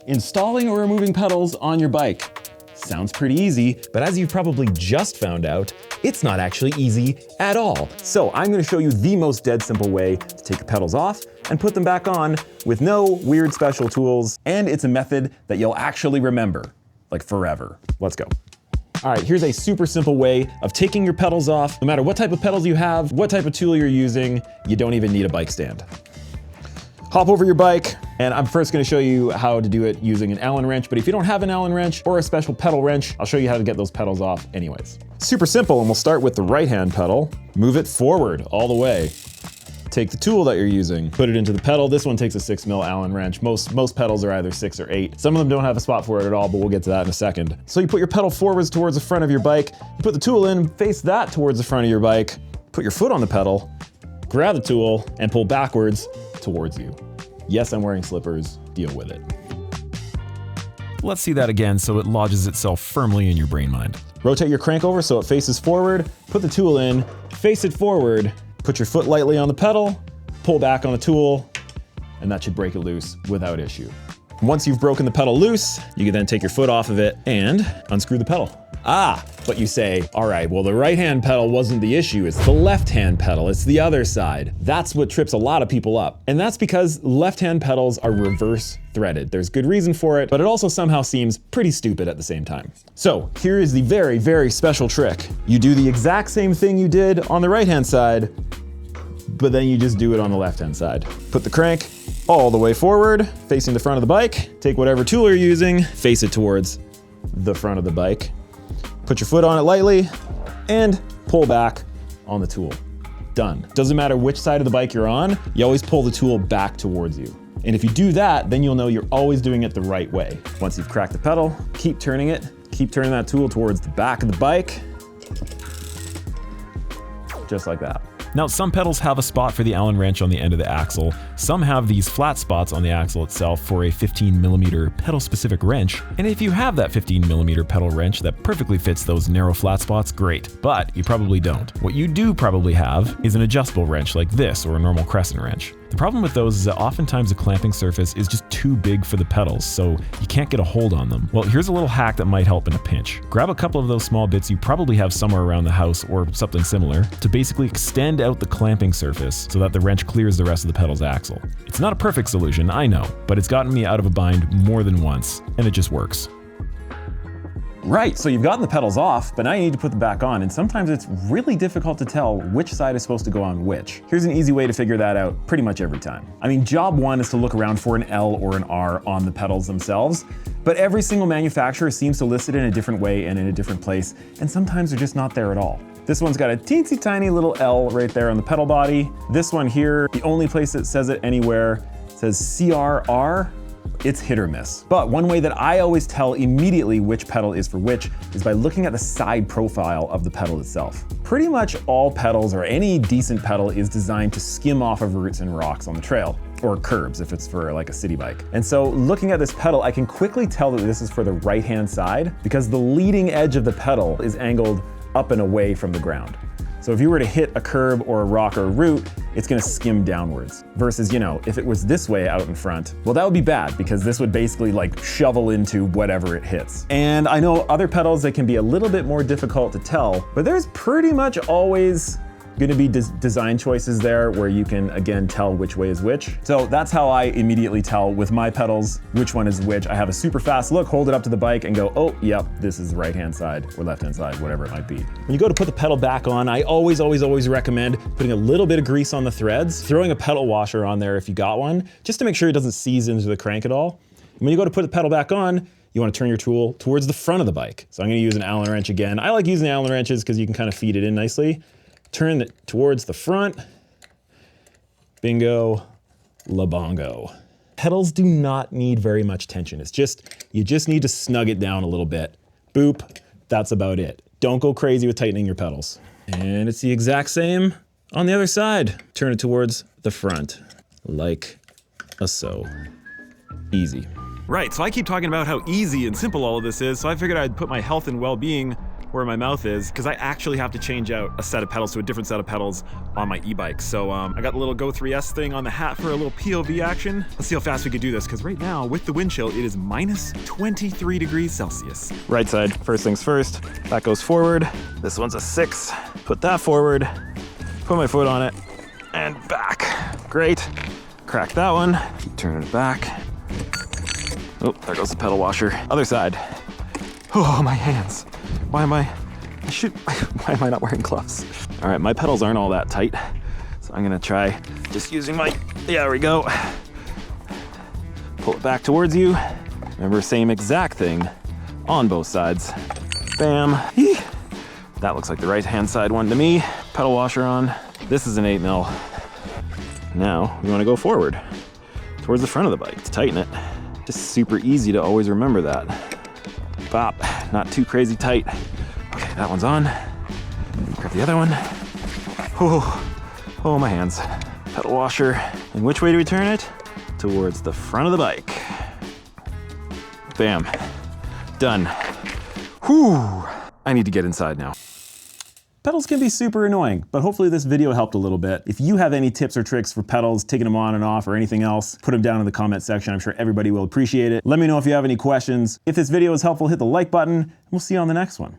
Installing or removing pedals on your bike. Sounds pretty easy, but as you've probably just found out, it's not actually easy at all. So I'm gonna show you the most dead simple way to take the pedals off and put them back on with no weird special tools, and it's a method that you'll actually remember, like forever. Let's go. All right, here's a super simple way of taking your pedals off. No matter what type of pedals you have, what type of tool you're using, you don't even need a bike stand. Hop over your bike, and I'm first gonna show you how to do it using an Allen wrench, but if you don't have an Allen wrench or a special pedal wrench, I'll show you how to get those pedals off anyways. Super simple, and we'll start with the right-hand pedal. Move it forward all the way. Take the tool that you're using, put it into the pedal. This one takes a 6mm Allen wrench. Most pedals are either 6 or 8. Some of them don't have a spot for it at all, but we'll get to that in a second. So you put your pedal forwards towards the front of your bike, you put the tool in, face that towards the front of your bike, put your foot on the pedal, grab the tool, and pull backwards towards you. Yes, I'm wearing slippers, deal with it. Let's see that again so it lodges itself firmly in your brain mind. Rotate your crank over so it faces forward, put the tool in, face it forward, put your foot lightly on the pedal, pull back on the tool, and that should break it loose without issue. Once you've broken the pedal loose, you can then take your foot off of it and unscrew the pedal. But you say, all right, well, the right-hand pedal wasn't the issue, it's the left-hand pedal, it's the other side. That's what trips a lot of people up. And that's because left-hand pedals are reverse threaded. There's good reason for it, but it also somehow seems pretty stupid at the same time. So here is the very, very special trick. You do the exact same thing you did on the right-hand side, but then you just do it on the left-hand side. Put the crank all the way forward, facing the front of the bike. Take whatever tool you're using, face it towards the front of the bike. Put your foot on it lightly, and pull back on the tool. Done. Doesn't matter which side of the bike you're on, you always pull the tool back towards you. And if you do that, then you'll know you're always doing it the right way. Once you've cracked the pedal, keep turning it. Keep turning that tool towards the back of the bike. Just like that. Now, some pedals have a spot for the Allen wrench on the end of the axle. Some have these flat spots on the axle itself for a 15mm pedal-specific wrench. And if you have that 15mm pedal wrench that perfectly fits those narrow flat spots, great. But you probably don't. What you do probably have is an adjustable wrench like this, or a normal crescent wrench. The problem with those is that oftentimes the clamping surface is just too big for the pedals, so you can't get a hold on them. Well, here's a little hack that might help in a pinch. Grab a couple of those small bits you probably have somewhere around the house or something similar to basically extend out the clamping surface so that the wrench clears the rest of the pedal's axle. It's not a perfect solution, I know, but it's gotten me out of a bind more than once, and it just works. Right, so you've gotten the pedals off, but now you need to put them back on, and sometimes it's really difficult to tell which side is supposed to go on which. Here's an easy way to figure that out pretty much every time. I mean, job one is to look around for an L or an R on the pedals themselves, but every single manufacturer seems to list it in a different way and in a different place, and sometimes they're just not there at all. This one's got a teensy tiny little L right there on the pedal body. This one here, the only place that says it anywhere, says CRR. It's hit or miss. But one way that I always tell immediately which pedal is for which is by looking at the side profile of the pedal itself. Pretty much all pedals, or any decent pedal, is designed to skim off of roots and rocks on the trail, or curbs if it's for like a city bike. And so looking at this pedal, I can quickly tell that this is for the right-hand side because the leading edge of the pedal is angled up and away from the ground. So if you were to hit a curb or a rock or a root, it's gonna skim downwards. Versus, you know, if it was this way out in front, well, that would be bad because this would basically like shovel into whatever it hits. And I know other pedals that can be a little bit more difficult to tell, but there's pretty much always gonna be design choices there where you can, again, tell which way is which. So that's how I immediately tell with my pedals which one is which. I have a super fast look, hold it up to the bike and go, oh, yep, this is the right-hand side or left-hand side, whatever it might be. When you go to put the pedal back on, I always recommend putting a little bit of grease on the threads, throwing a pedal washer on there if you got one, just to make sure it doesn't seize into the crank at all. And when you go to put the pedal back on, you want to turn your tool towards the front of the bike. So I'm gonna use an Allen wrench again. I like using Allen wrenches because you can kind of feed it in nicely. Turn it towards the front. Bingo, la bongo. Pedals do not need very much tension. You just need to snug it down a little bit. Boop, that's about it. Don't go crazy with tightening your pedals. And it's the exact same on the other side. Turn it towards the front, like so. Easy. Right, so I keep talking about how easy and simple all of this is, so I figured I'd put my health and well-being where my mouth is, because I actually have to change out a set of pedals to a different set of pedals on my e-bike. So I got the little Go 3S thing on the hat for a little POV action. Let's see how fast we can do this, because right now, with the wind chill, it is minus 23 degrees Celsius. Right side, first things first, that goes forward. This one's a 6. Put that forward, put my foot on it, and back. Great. Crack that one, keep turning it back. Oh, there goes the pedal washer. Other side. Oh, my hands. Why am I not wearing gloves? All right, my pedals aren't all that tight, so I'm gonna try just using my, yeah, there we go. Pull it back towards you. Remember, same exact thing on both sides. Bam. Eeh. That looks like the right-hand side one to me. Pedal washer on. This is an 8mm. Now, we wanna go forward towards the front of the bike to tighten it. Just super easy to always remember that. Bop, not too crazy tight. Okay, that one's on. Grab the other one. Oh, my hands. Pedal washer. And which way do we turn it? Towards the front of the bike. Bam. Done. Whew. I need to get inside now. Pedals can be super annoying, but hopefully this video helped a little bit. If you have any tips or tricks for pedals, taking them on and off, or anything else, put them down in the comment section. I'm sure everybody will appreciate it. Let me know if you have any questions. If this video was helpful, hit the like button, and we'll see you on the next one.